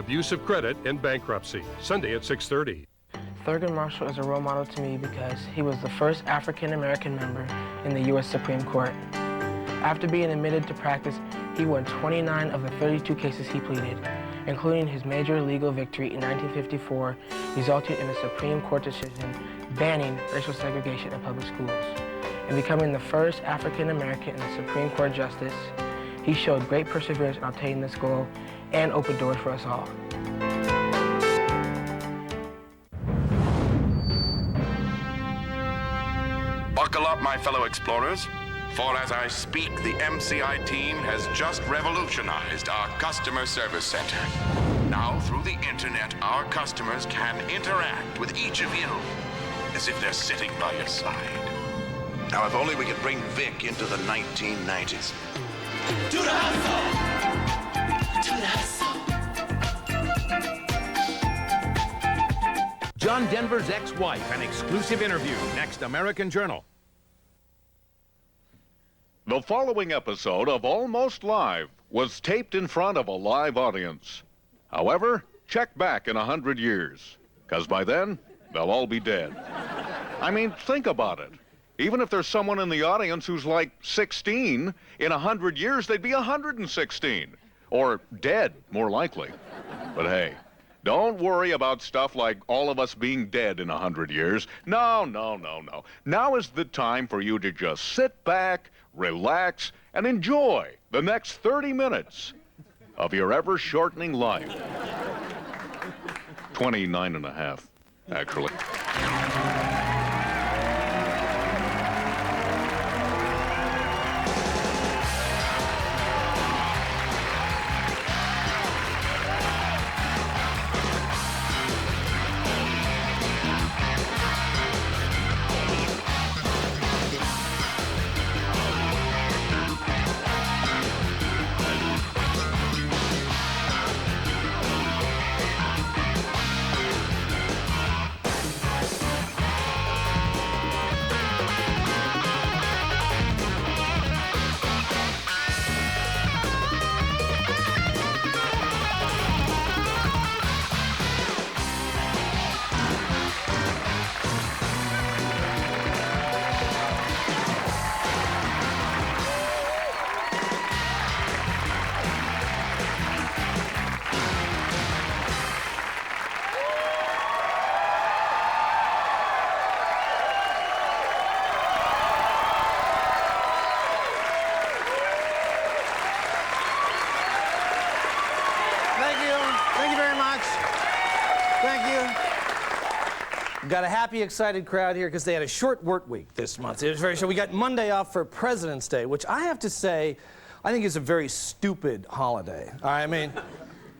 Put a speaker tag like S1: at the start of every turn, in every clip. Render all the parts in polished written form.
S1: abuse of credit and bankruptcy. Sunday at 6:30.
S2: Thurgood Marshall is a role model to me because he was the first African-American member in the U.S. Supreme Court. After being admitted to practice, he won 29 of the 32 cases he pleaded, including his major legal victory in 1954, resulting in a Supreme Court decision banning racial segregation in public schools. In becoming the first African-American in a Supreme Court justice, he showed great perseverance in obtaining this goal and opened doors for us all.
S3: Buckle up, my fellow explorers, for as I speak, the MCI team has just revolutionized our customer service center. Now, through the internet, our customers can interact with each of you as if they're sitting by your side. Now, if only we could bring Vic into the 1990s.
S4: To the hustle! To the hustle!
S5: John Denver's ex-wife, an exclusive interview. Next, American Journal.
S6: The following episode of Almost Live was taped in front of a live audience. However, check back in 100 years, because by then, they'll all be dead. I mean, think about it. Even if there's someone in the audience who's like 16, in 100 years, they'd be 116. Or dead, more likely. But hey, don't worry about stuff like all of us being dead in 100 years. No. Now is the time for you to just sit back, relax, and enjoy the next 30 minutes of your ever-shortening life. 29 and a half, actually.
S7: Got a happy, excited crowd here because they had a short work week this month. It was very short. We got Monday off for President's Day, which I have to say, I think is a very stupid holiday. I mean,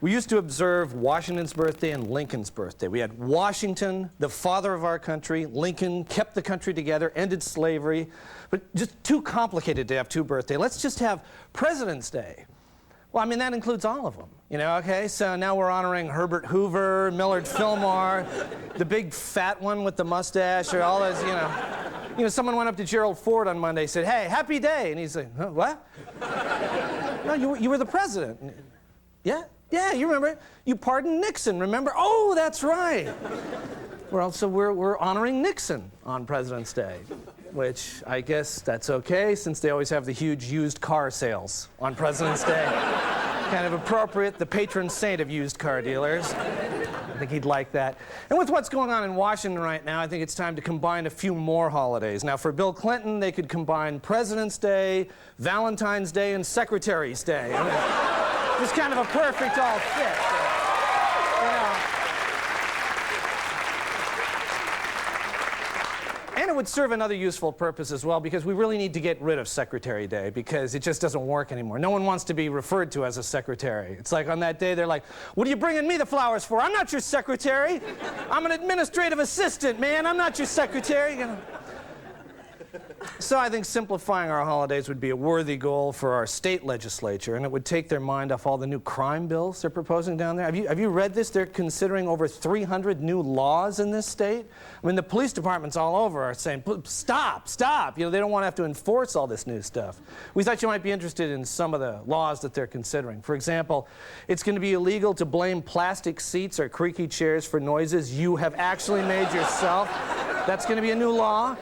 S7: we used to observe Washington's birthday and Lincoln's birthday. We had Washington, the father of our country. Lincoln kept the country together, ended slavery. But just too complicated to have two birthdays. Let's just have President's Day. Well, I mean, that includes all of them, you know, okay? So now we're honoring Herbert Hoover, Millard Fillmore, the big fat one with the mustache, or all those, you know. You know, someone went up to Gerald Ford on Monday and said, "Hey, happy day." And he's like, "Huh, what?" "No, you were the president." "Yeah, you remember. You pardoned Nixon, remember?" "Oh, that's right." Well, so we're honoring Nixon on President's Day, which I guess that's okay since they always have the huge used car sales on President's Day. Kind of appropriate, the patron saint of used car dealers. I think he'd like that. And with what's going on in Washington right now, I think it's time to combine a few more holidays. Now, for Bill Clinton, they could combine President's Day, Valentine's Day, and Secretary's Day. I mean, just kind of a perfect all fit. You know. And it would serve another useful purpose as well, because we really need to get rid of Secretary Day, because it just doesn't work anymore. No one wants to be referred to as a secretary. It's like on that day, they're like, "What are you bringing me the flowers for? I'm not your secretary. I'm an administrative assistant, man. I'm not your secretary." You know. So I think simplifying our holidays would be a worthy goal for our state legislature, and it would take their mind off all the new crime bills they're proposing down there. Have you read this? They're considering over 300 new laws in this state. I mean, the police departments all over are saying, stop, stop. You know, they don't want to have to enforce all this new stuff. We thought you might be interested in some of the laws that they're considering. For example, it's going to be illegal to blame plastic seats or creaky chairs for noises you have actually made yourself. That's going to be a new law.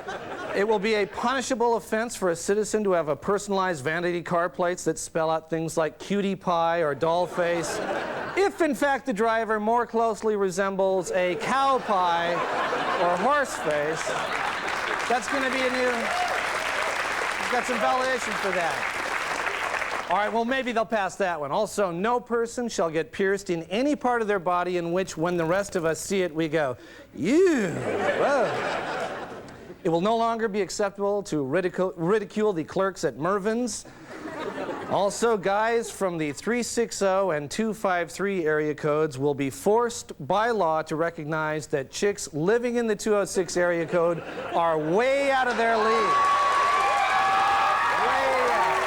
S7: It will be a punishable offense for a citizen to have a personalized vanity car plates that spell out things like cutie pie or doll face, if in fact the driver more closely resembles a cow pie or horse face. That's going to be a new... We've got some validation for that. All right, well, maybe they'll pass that one. Also, no person shall get pierced in any part of their body in which, when the rest of us see it, we go, ew, whoa. It will no longer be acceptable to ridicule the clerks at Mervyn's. Also, guys from the 360 and 253 area codes will be forced by law to recognize that chicks living in the 206 area code are way out of their league. Way out.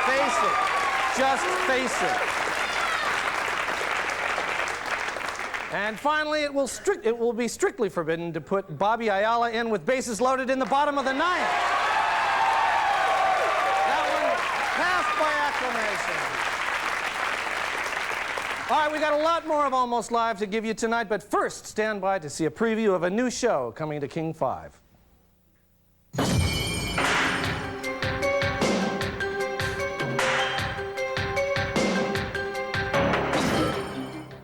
S7: Face it. Just face it. And finally, it will be strictly forbidden to put Bobby Ayala in with bases loaded in the bottom of the ninth. That one passed by acclamation. All right, we got a lot more of Almost Live to give you tonight, but first, stand by to see a preview of a new show coming to King 5.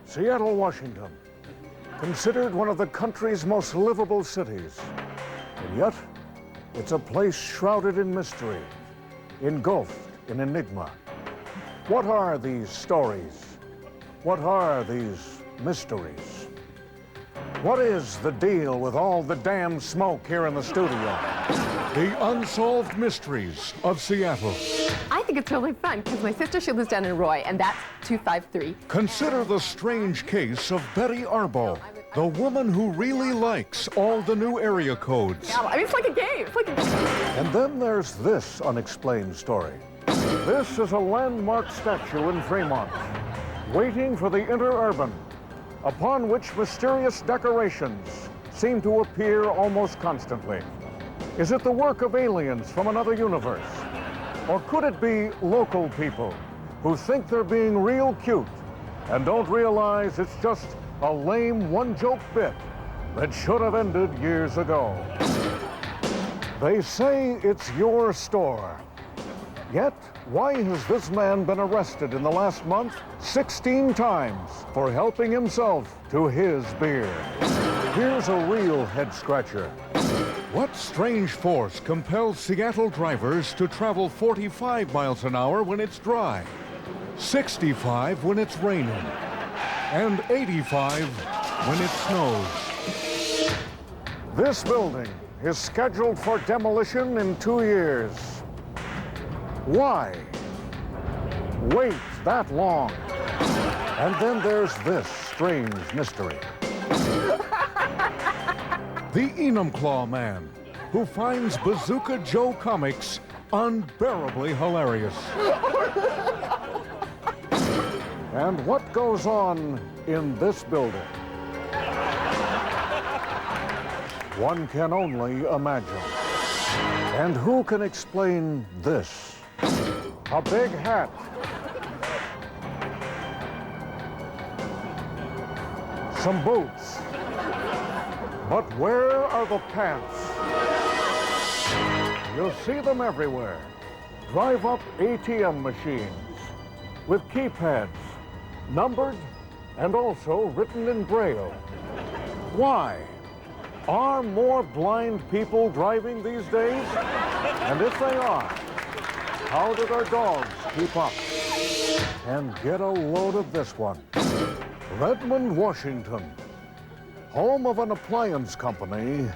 S8: Seattle, Washington, considered one of the country's most livable cities. And yet, it's a place shrouded in mystery, engulfed in enigma. What are these stories? What are these mysteries? What is the deal with all the damn smoke here in the studio?
S6: The Unsolved Mysteries of Seattle.
S9: I think it's really fun because my sister, she lives down in Roy, and that's 253.
S6: Consider the strange case of Betty Arbo, the woman who really likes all the new area codes.
S9: Yeah, I mean, it's like a game. It's like a game.
S8: And then there's this unexplained story. This is a landmark statue in Fremont, waiting for the interurban, upon which mysterious decorations seem to appear almost constantly. Is it the work of aliens from another universe? Or could it be local people who think they're being real cute and don't realize it's just a lame one-joke bit that should have ended years ago? They say it's your store. Yet, why has this man been arrested in the last month 16 times for helping himself to his beer? Here's a real head-scratcher.
S6: What strange force compels Seattle drivers to travel 45 miles an hour when it's dry, 65 when it's raining, and 85 when it snows?
S8: This building is scheduled for demolition in 2 years. Why wait that long? And then there's this strange mystery.
S6: The Enumclaw Man, who finds Bazooka Joe comics unbearably hilarious.
S8: And what goes on in this building? One can only imagine. And who can explain this? A big hat. Some boots. But where are the pants? You'll see them everywhere. Drive-up ATM machines with keypads, numbered and also written in Braille. Why? Are more blind people driving these days? And if they are, how did our dogs keep up? And get a load of this one. Redmond, Washington, home of an appliance company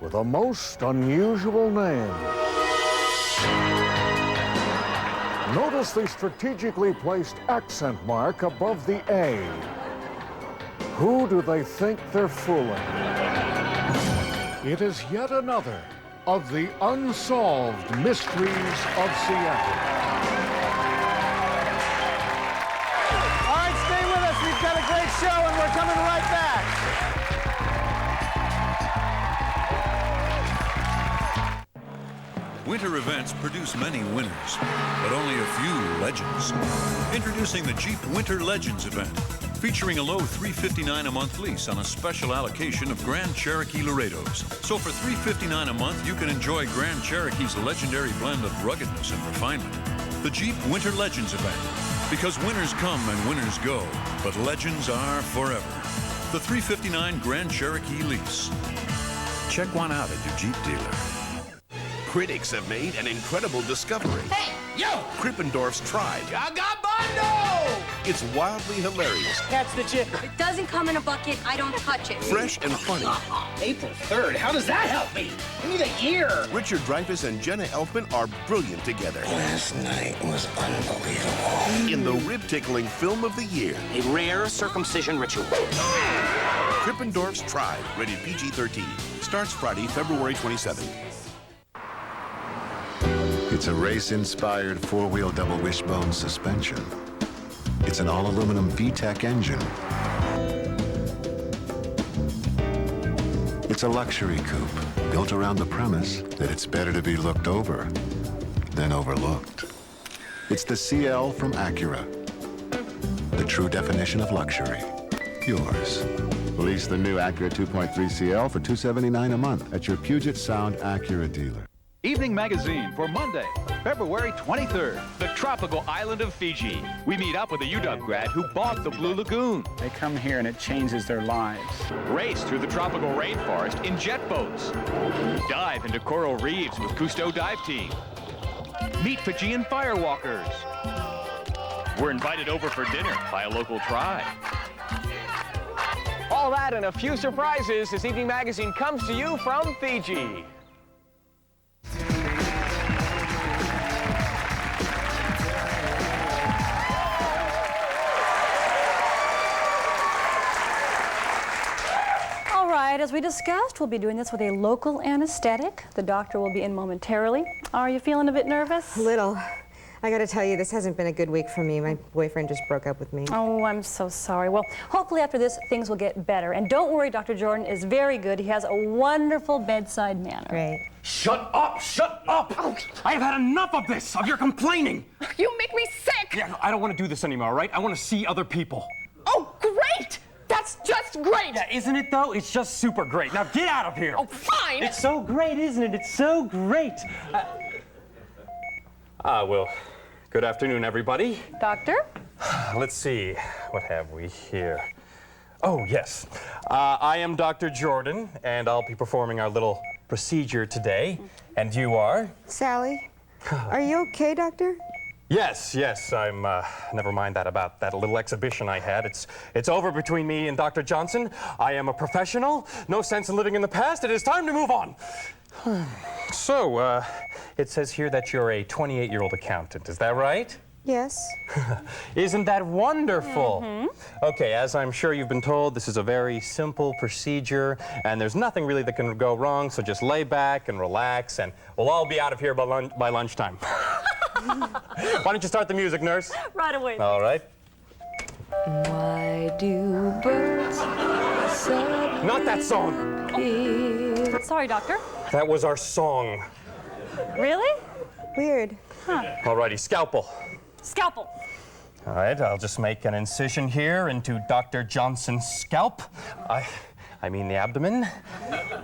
S8: with a most unusual name. Notice the strategically placed accent mark above the A. Who do they think they're fooling?
S6: It is yet another
S8: of the Unsolved Mysteries of Seattle.
S7: All right, stay with us. We've got a great show, and we're coming right back.
S10: Winter events produce many winners, but only a few legends. Introducing the Jeep Winter Legends event, featuring a low $359 a month lease on a special allocation of Grand Cherokee Laredos. So for $359 a month, you can enjoy Grand Cherokee's legendary blend of ruggedness and refinement. The Jeep Winter Legends event, because winners come and winners go, but legends are forever. The $359 Grand Cherokee lease. Check one out at your Jeep dealer.
S11: Critics have made an incredible discovery.
S4: Hey, yo!
S11: Krippendorf's Tribe.
S4: Vagabondo!
S11: It's wildly hilarious.
S7: Catch the chick.
S12: It doesn't come in a bucket. I don't touch it.
S11: Fresh and funny.
S4: April 3rd. How does that help me? Give me the year.
S11: Richard Dreyfuss and Jenna Elfman are brilliant together.
S4: Last night was unbelievable.
S11: In the rib-tickling film of the year.
S4: A rare circumcision ritual.
S11: Krippendorf's Tribe. Rated PG-13. Starts Friday, February 27th.
S13: It's a race-inspired four-wheel double wishbone suspension. It's an all-aluminum VTEC engine. It's a luxury coupe built around the premise that it's better to be looked over than overlooked. It's the CL from Acura. The true definition of luxury. Yours. Lease the new Acura 2.3 CL for $279 a month at your Puget Sound Acura dealer.
S5: Evening Magazine for Monday, February 23rd.
S14: The tropical island of Fiji. We meet up with a UW grad who bought the Blue Lagoon.
S15: They come here and it changes their lives.
S14: Race through the tropical rainforest in jet boats. Dive into coral reefs with Cousteau Dive Team. Meet Fijian firewalkers. We're invited over for dinner by a local tribe.
S5: All that and a few surprises as Evening Magazine comes to you from Fiji.
S16: As we discussed, we'll be doing this with a local anesthetic. The doctor will be in momentarily. Are you feeling a bit nervous?
S17: A little. I gotta tell you, this hasn't been a good week for me. My boyfriend just broke up with me.
S16: Oh, I'm so sorry. Well, hopefully after this, things will get better. And don't worry, Dr. Jordan is very good. He has a wonderful bedside manner.
S17: Great.
S5: Shut up! Shut up! Oh. I have had enough of this, of your complaining.
S9: You make me sick!
S5: Yeah, I don't want to do this anymore, all right? I want to see other people.
S9: Oh, great! That's just great!
S5: Yeah, isn't it, though? It's just super great. Now, get out of here.
S9: Oh, fine!
S5: It's so great, isn't it? It's so great. Well, good afternoon, everybody.
S16: Doctor?
S5: Let's see. What have we here? Oh, yes. I am Dr. Jordan, and I'll be performing our little procedure today. And you are?
S17: Sally. Are you okay, Doctor?
S5: Yes, I'm, never mind that about that little exhibition I had. It's over between me and Dr. Johnson. I am a professional. No sense in living in the past. It is time to move on. So, it says here that you're a 28-year-old accountant. Is that right?
S17: Yes.
S5: Isn't that wonderful?
S16: Mm-hmm.
S5: Okay, as I'm sure you've been told, this is a very simple procedure, and there's nothing really that can go wrong, so just lay back and relax, and we'll all be out of here by lunchtime. Why don't you start the music, nurse?
S16: Right away.
S5: All right.
S18: Why do birds suddenly
S5: Not that song.
S16: Oh. Sorry, doctor.
S5: That was our song.
S16: Really?
S17: Weird.
S16: Huh.
S5: All righty, scalpel.
S16: Scalpel.
S5: All right, I'll just make an incision here into Dr. Johnson's scalp. I mean the abdomen.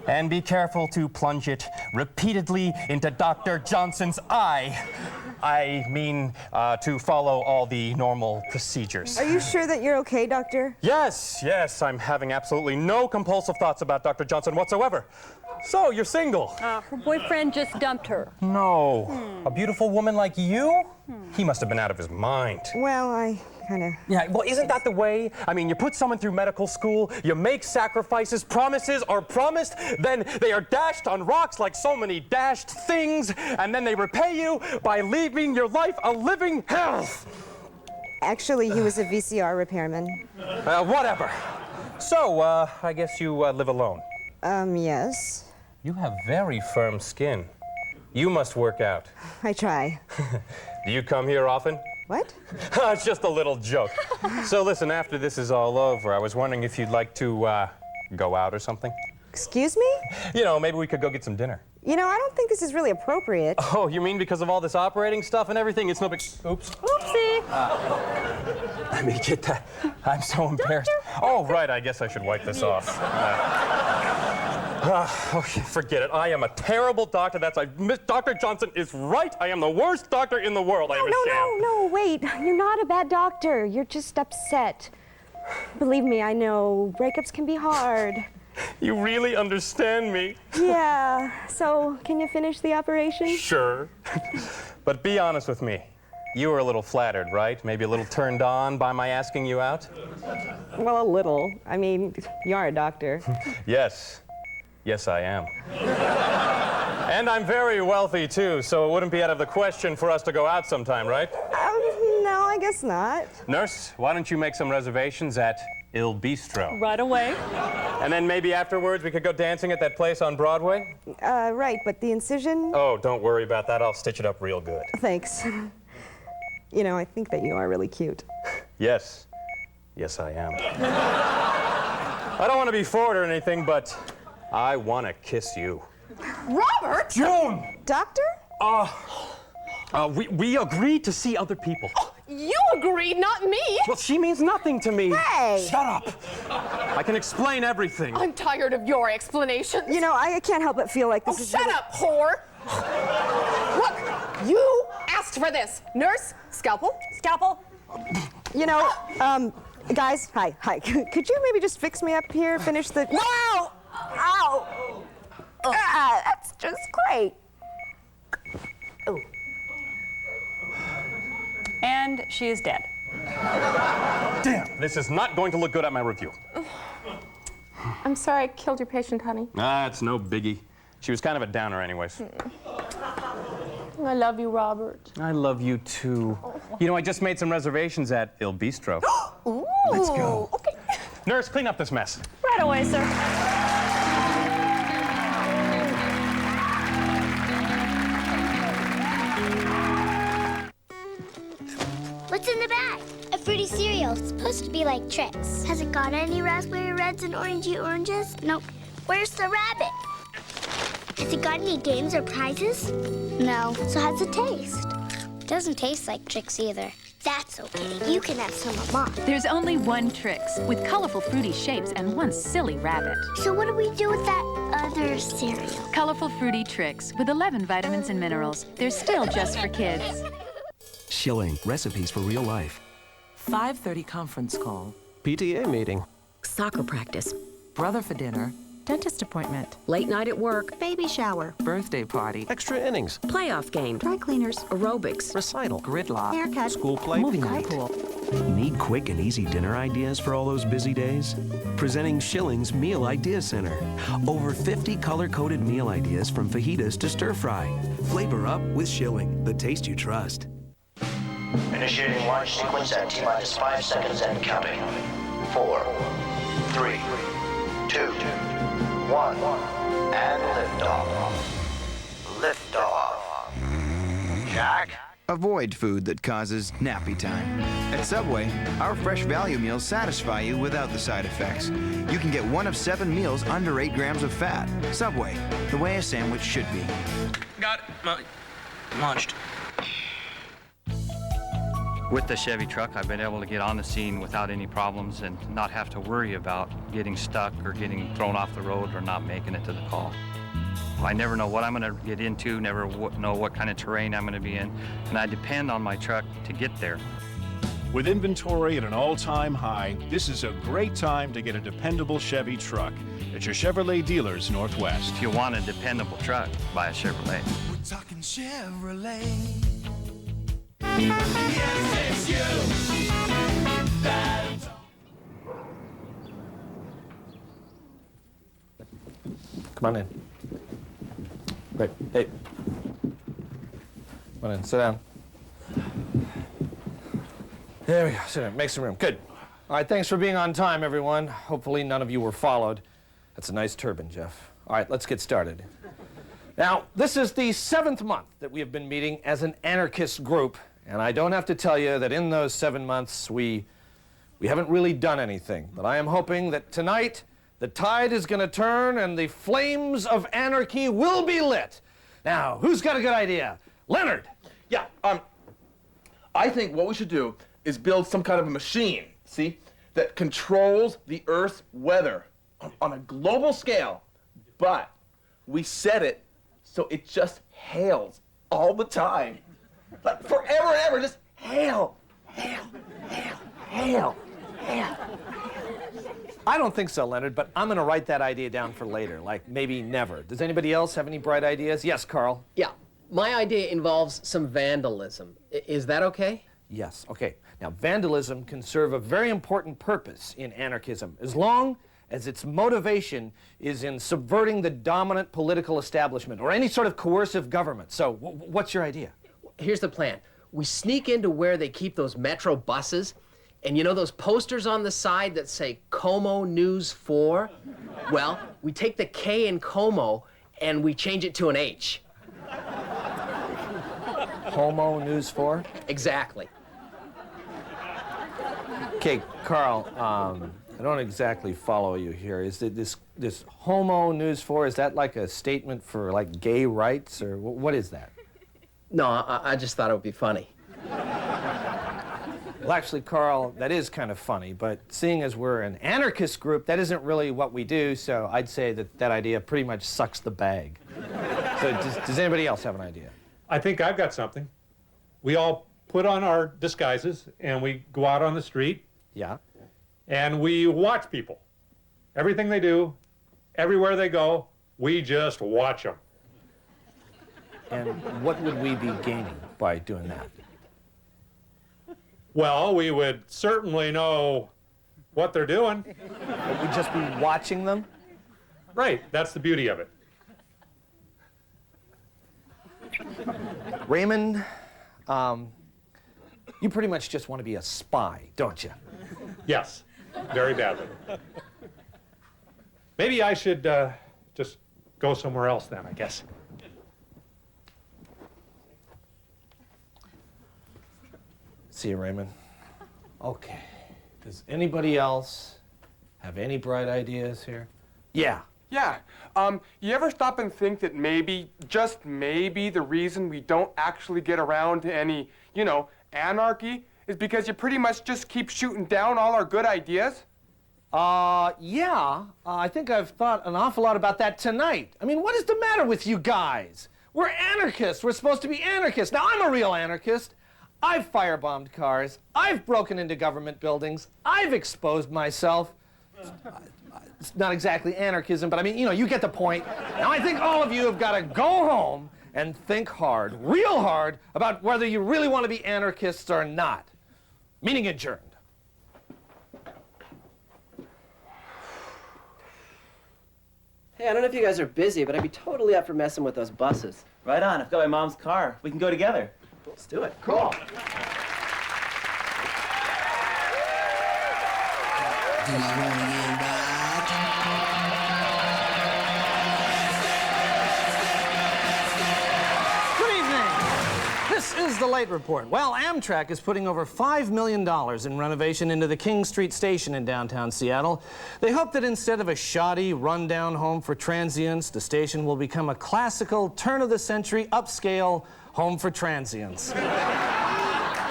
S5: And be careful to plunge it repeatedly into Dr. Johnson's eye. I mean to follow all the normal procedures.
S17: Are you sure that you're okay, Doctor?
S5: Yes, I'm having absolutely no compulsive thoughts about Dr. Johnson whatsoever. So, you're single?
S16: Her boyfriend just dumped her.
S5: No. A beautiful woman like you? He must have been out of his mind.
S17: Well, I kind of...
S5: Yeah, well, isn't that the way? I mean, you put someone through medical school, you make sacrifices, promises are promised, then they are dashed on rocks like so many dashed things, and then they repay you by leaving your life a living hell.
S17: Actually, he was a VCR repairman.
S5: Whatever. So, I guess you live alone.
S17: Yes.
S5: You have very firm skin. You must work out.
S17: I try.
S5: Do you come here often?
S17: What?
S5: It's just a little joke. So listen, after this is all over, I was wondering if you'd like to go out or something.
S17: Excuse me?
S5: You know, maybe we could go get some dinner.
S17: You know, I don't think this is really appropriate.
S5: Oh, you mean because of all this operating stuff and everything? It's no big... Oops.
S17: Oopsie.
S5: Let me get that. I'm so embarrassed. Oh, right, I guess I should wipe this off. Okay, forget it. I am a terrible doctor. Dr. Johnson is right. I am the worst doctor in the world. I am a sham.
S17: No, wait. You're not a bad doctor. You're just upset. Believe me, I know. Breakups can be hard.
S5: You really understand me.
S17: Yeah. So, can you finish the operation?
S5: Sure. But be honest with me. You were a little flattered, right? Maybe a little turned on by my asking you out?
S17: Well, a little. I mean, you are a doctor.
S5: Yes. Yes, I am. And I'm very wealthy, too, so it wouldn't be out of the question for us to go out sometime, right?
S17: No, I guess not.
S5: Nurse, why don't you make some reservations at Il Bistro?
S16: Right away.
S5: And then maybe afterwards we could go dancing at that place on Broadway?
S17: Right, but the incision?
S5: Oh, don't worry about that. I'll stitch it up real good.
S17: Thanks. You know, I think that you are really cute.
S5: Yes. Yes, I am. I don't want to be forward or anything, but I want to kiss you.
S9: Robert!
S5: June!
S17: Doctor?
S5: We agreed to see other people.
S9: You agreed, not me!
S5: Well, she means nothing to me.
S17: Hey!
S5: Shut up! I can explain everything.
S9: I'm tired of your explanations.
S17: You know, I can't help but feel like this is...
S9: Shut up, whore! Look, you asked for this. Nurse, scalpel.
S16: Scalpel.
S17: You know, guys, hi. Could you maybe just fix me up here, finish the... No! Ow! That's just great. Oh.
S16: And she is dead.
S5: Damn, this is not going to look good at my review.
S9: I'm sorry I killed your patient, honey.
S5: It's no biggie. She was kind of a downer anyways.
S9: I love you, Robert.
S5: I love you too. You know, I just made some reservations at Il Bistro.
S9: Ooh.
S5: Let's go.
S9: Okay.
S5: Nurse, clean up this mess.
S16: Right away, sir.
S19: What's in the bag? A fruity cereal. It's supposed to be like Trix. Has it got any raspberry reds and orangey oranges? Nope. Where's the rabbit? Has it got any games or prizes? No. So how's it taste? Doesn't taste like Trix either. That's okay. You can have some of mine.
S20: There's only one Trix with colorful fruity shapes and one silly rabbit.
S19: So what do we do with that other cereal?
S20: Colorful fruity Trix with 11 vitamins and minerals. They're still just for kids.
S21: Schilling, recipes for real life.
S22: 5:30 conference call.
S23: PTA meeting.
S24: Soccer practice.
S22: Brother for dinner.
S24: Dentist appointment. Late night at work. Baby shower.
S22: Birthday party.
S23: Extra innings.
S24: Playoff game. Dry cleaners. Aerobics.
S23: Recital.
S22: Gridlock.
S24: Haircut.
S23: School play.
S24: Movie night.
S21: Carpool. Need quick and easy dinner ideas for all those busy days? Presenting Schilling's Meal Idea Center. Over 50 color-coded meal ideas from fajitas to stir-fry. Flavor up with Schilling, the taste you trust.
S25: Initiating launch sequence at T-minus 5 seconds and counting. 4, 3, 2, 1, and liftoff. Liftoff. Jack?
S26: Avoid food that causes nappy time. At Subway, our fresh value meals satisfy you without the side effects. You can get one of 7 meals under 8 grams of fat. Subway, the way a sandwich should be.
S25: Got it. Launched.
S27: With the Chevy truck, I've been able to get on the scene without any problems and not have to worry about getting stuck or getting thrown off the road or not making it to the call. I never know what I'm going to get into, never know what kind of terrain I'm going to be in, and I depend on my truck to get there.
S28: With inventory at an all-time high, this is a great time to get a dependable Chevy truck at your Chevrolet dealers Northwest.
S27: If you want a dependable truck, buy a Chevrolet.
S29: We're talking Chevrolet. Yes, it's you.
S7: Come on in. Wait, hey. Come on in, sit down. There we go, sit down, make some room, good. All right, thanks for being on time, everyone. Hopefully none of you were followed. That's a nice turban, Jeff. All right, let's get started. Now, this is the 7th month that we have been meeting as an anarchist group, and I don't have to tell you that in those 7 months we haven't really done anything. But I am hoping that tonight the tide is going to turn and the flames of anarchy will be lit. Now, who's got a good idea? Leonard!
S1: Yeah, I think what we should do is build some kind of a machine, see, that controls the Earth's weather on a global scale, but we set it so it just hails all the time. Like forever and ever, just hail, hail, hail, hail, hail.
S7: I don't think so, Leonard, but I'm going to write that idea down for later, like maybe never. Does anybody else have any bright ideas? Yes, Carl?
S2: Yeah, my idea involves some vandalism. Is that okay?
S7: Yes, okay. Now, vandalism can serve a very important purpose in anarchism, as long as its motivation is in subverting the dominant political establishment or any sort of coercive government. So, what's your idea?
S2: Here's the plan. We sneak into where they keep those metro buses, and you know those posters on the side that say Como News 4? Well, we take the K in Como and we change it to an H.
S7: Como News 4?
S2: Exactly.
S7: Okay, Carl, I don't exactly follow you here. Is it this Homo News 4, is that like a statement for like gay rights, or what is that?
S2: No, I just thought it would be funny.
S7: Well, actually, Carl, that is kind of funny, but seeing as we're an anarchist group, that isn't really what we do, so I'd say that that idea pretty much sucks the bag. So does anybody else have an idea?
S3: I think I've got something. We all put on our disguises and we go out on the street.
S7: Yeah.
S3: And we watch people. Everything they do, everywhere they go, we just watch them.
S7: And what would we be gaining by doing that?
S3: Well, we would certainly know what they're doing.
S7: We'd just be watching them?
S3: Right, that's the beauty of it.
S7: Raymond, you pretty much just want to be a spy, don't you?
S3: Yes, very badly. Maybe I should just go somewhere else then, I guess.
S7: See you, Raymond. Okay. Does anybody else have any bright ideas here? Yeah.
S4: Yeah. You ever stop and think that maybe, just maybe, the reason we don't actually get around to any, you know, anarchy is because you pretty much just keep shooting down all our good ideas?
S7: Yeah. I think I've thought an awful lot about that tonight. I mean, what is the matter with you guys? We're anarchists. We're supposed to be anarchists. Now, I'm a real anarchist. I've firebombed cars. I've broken into government buildings. I've exposed myself. It's not exactly anarchism, but I mean, you know, you get the point. Now, I think all of you have got to go home and think hard, real hard, about whether you really want to be anarchists or not. Meeting adjourned.
S2: Hey, I don't know if you guys are busy, but I'd be totally up for messing with those buses.
S6: Right on. I've got my mom's car. We can go together.
S2: Let's do it.
S6: Cool.
S29: Do you want to get right?
S7: Good evening. This is the Late Report. Well, Amtrak is putting over $5 million in renovation into the King Street Station in downtown Seattle. They hope that instead of a shoddy, run-down home for transients, the station will become a classical, turn-of-the-century, upscale home for transients.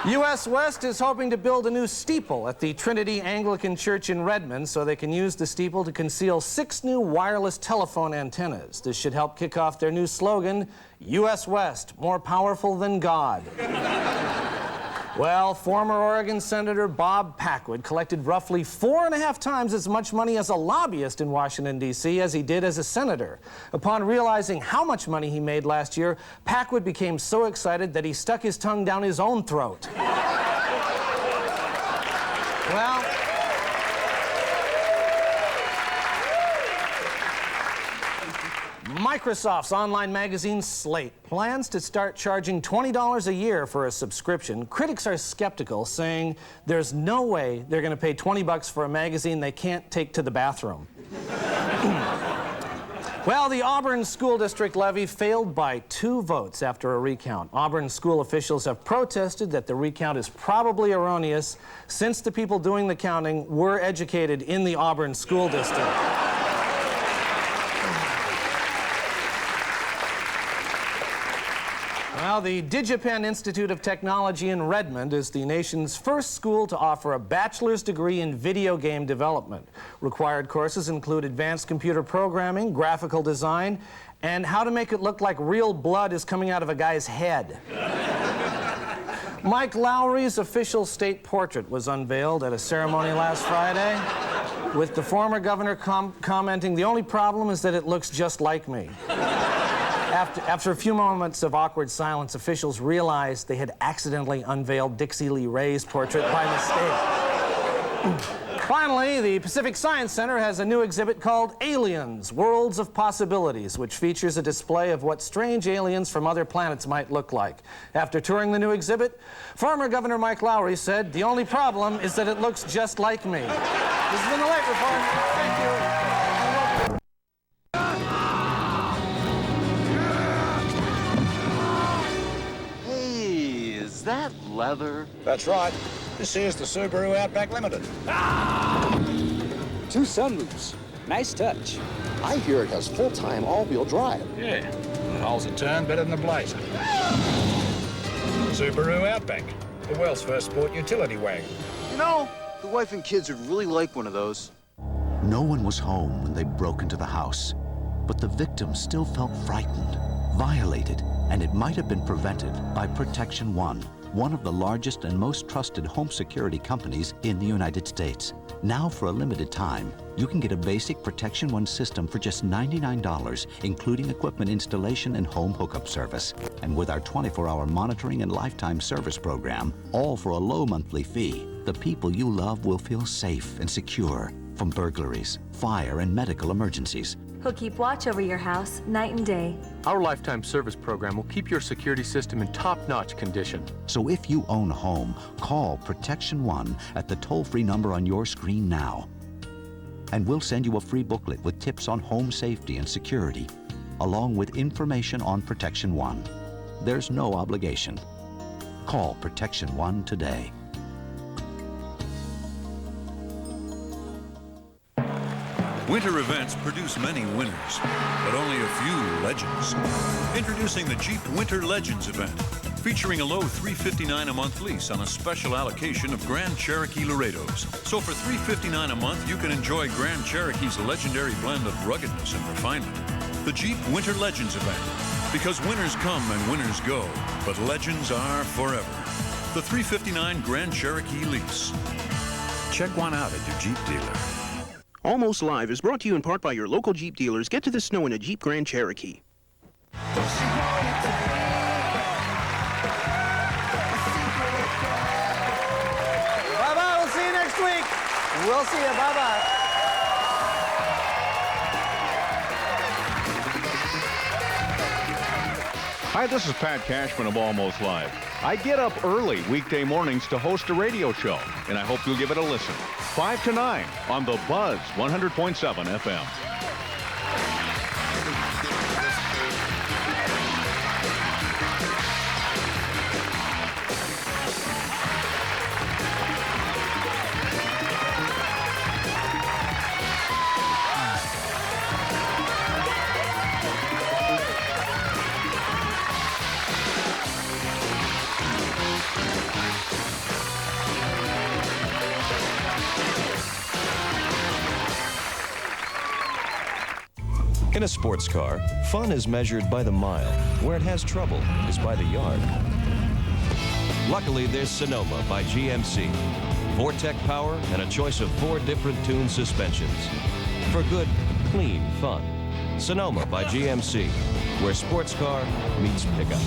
S7: U.S. West is hoping to build a new steeple at the Trinity Anglican Church in Redmond so they can use the steeple to conceal 6 new wireless telephone antennas. This should help kick off their new slogan, U.S. West, more powerful than God. Well, former Oregon Senator Bob Packwood collected roughly 4.5 times as much money as a lobbyist in Washington, D.C. as he did as a senator. Upon realizing how much money he made last year, Packwood became so excited that he stuck his tongue down his own throat. Well, Microsoft's online magazine Slate plans to start charging $20 a year for a subscription. Critics are skeptical, saying there's no way they're going to pay $20 for a magazine they can't take to the bathroom. Well, the Auburn School District levy failed by 2 votes after a recount. Auburn school officials have protested that the recount is probably erroneous since the people doing the counting were educated in the Auburn School District. Well, the DigiPen Institute of Technology in Redmond is the nation's first school to offer a bachelor's degree in video game development. Required courses include advanced computer programming, graphical design, and how to make it look like real blood is coming out of a guy's head. Mike Lowry's official state portrait was unveiled at a ceremony last Friday, with the former governor commenting, "The only problem is that it looks just like me." After a few moments of awkward silence, officials realized they had accidentally unveiled Dixie Lee Ray's portrait by mistake. Finally, the Pacific Science Center has a new exhibit called Aliens, Worlds of Possibilities, which features a display of what strange aliens from other planets might look like. After touring the new exhibit, former Governor Mike Lowry said, "The only problem is that it looks just like me." This has been the Late Report. Thank you.
S8: Is that leather?
S10: That's right. This here's the Subaru Outback Limited.
S11: 2 sunroofs. Nice touch. I hear it has full-time all-wheel drive.
S10: Yeah. Hulls a turn better than the Blazer. Subaru Outback, the world's first sport utility wagon.
S8: You know, the wife and kids would really like one of those.
S12: No one was home when they broke into the house, but the victim still felt frightened, violated, and it might have been prevented by Protection One, one of the largest and most trusted home security companies in the United States. Now, for a limited time, you can get a basic Protection One system for just $99, including equipment installation and home hookup service. And with our 24-hour monitoring and lifetime service program, all for a low monthly fee, the people you love will feel safe and secure from burglaries, fire, and medical emergencies.
S13: He'll keep watch over your house night and day.
S14: Our lifetime service program will keep your security system in top-notch condition.
S12: So if you own a home, call Protection One at the toll-free number on your screen now. And we'll send you a free booklet with tips on home safety and security, along with information on Protection One. There's no obligation. Call Protection One today.
S15: Winter events produce many winners, but only a few legends. Introducing the Jeep Winter Legends event, featuring a low $359 a month lease on a special allocation of Grand Cherokee Laredos. So for $359 a month, you can enjoy Grand Cherokee's legendary blend of ruggedness and refinement. The Jeep Winter Legends event, because winners come and winners go, but legends are forever. The $359 Grand Cherokee lease. Check one out at your Jeep dealer.
S18: Almost Live is brought to you in part by your local Jeep dealers. Get to the snow in a Jeep Grand Cherokee.
S7: Bye-bye. We'll see you next week. We'll see you. Bye-bye.
S28: Hi, this is Pat Cashman of Almost Live. I get up early weekday mornings to host a radio show, and I hope you'll give it a listen. 5 to 9 on The Buzz 100.7 FM.
S23: In a sports car, fun is measured by the mile. Where it has trouble is by the yard. Luckily, there's Sonoma by GMC. Vortec power and a choice of 4 different tune suspensions. For good, clean fun. Sonoma by GMC, where sports car meets pickup.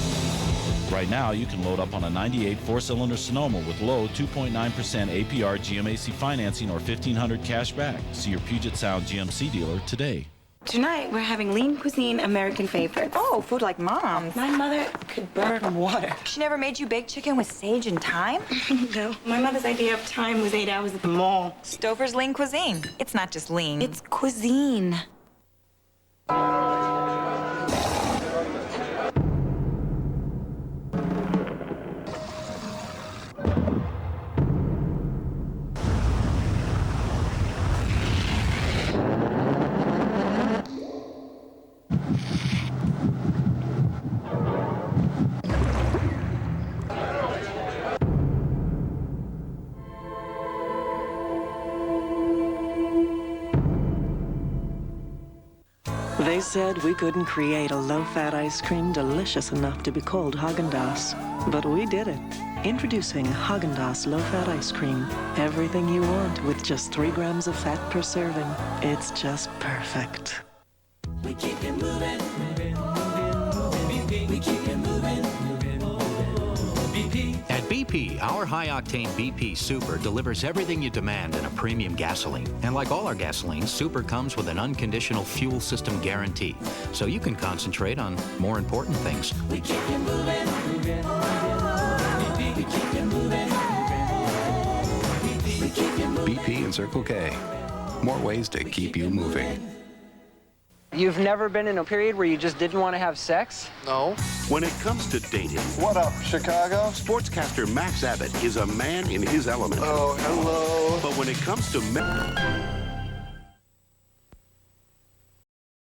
S30: Right now, you can load up on a 98 4-cylinder Sonoma with low 2.9% APR GMAC financing or $1,500 cash back. See your Puget Sound GMC dealer today.
S31: Tonight, we're having lean cuisine American favorites.
S32: Oh, food like Mom's.
S31: My mother could burn water.
S32: She never made you baked chicken with sage and thyme?
S31: No. My mother's idea of time was 8 hours at the mall.
S32: Stouffer's lean cuisine. It's not just lean. It's cuisine.
S5: They said we couldn't create a low-fat ice cream delicious enough to be called Häagen-Dazs, but we did it. Introducing Häagen-Dazs low-fat ice cream. Everything you want with just 3 grams of fat per serving. It's just perfect.
S29: We keep it moving, we keep it moving. BP.
S9: At BP, our high-octane BP Super delivers everything you demand in a premium gasoline. And like all our gasolines, Super comes with an unconditional fuel system guarantee, so you can concentrate on more important things.
S29: We keep it moving, BP. We keep it moving, BP. We keep it moving.
S16: BP and Circle K. More ways to keep you moving.
S17: You've never been in a period where you just didn't want to have sex?
S19: No.
S20: When it comes to dating...
S19: What up, Chicago?
S20: Sportscaster Max Abbott is a man in his element.
S19: Oh, hello.
S20: But when it comes to...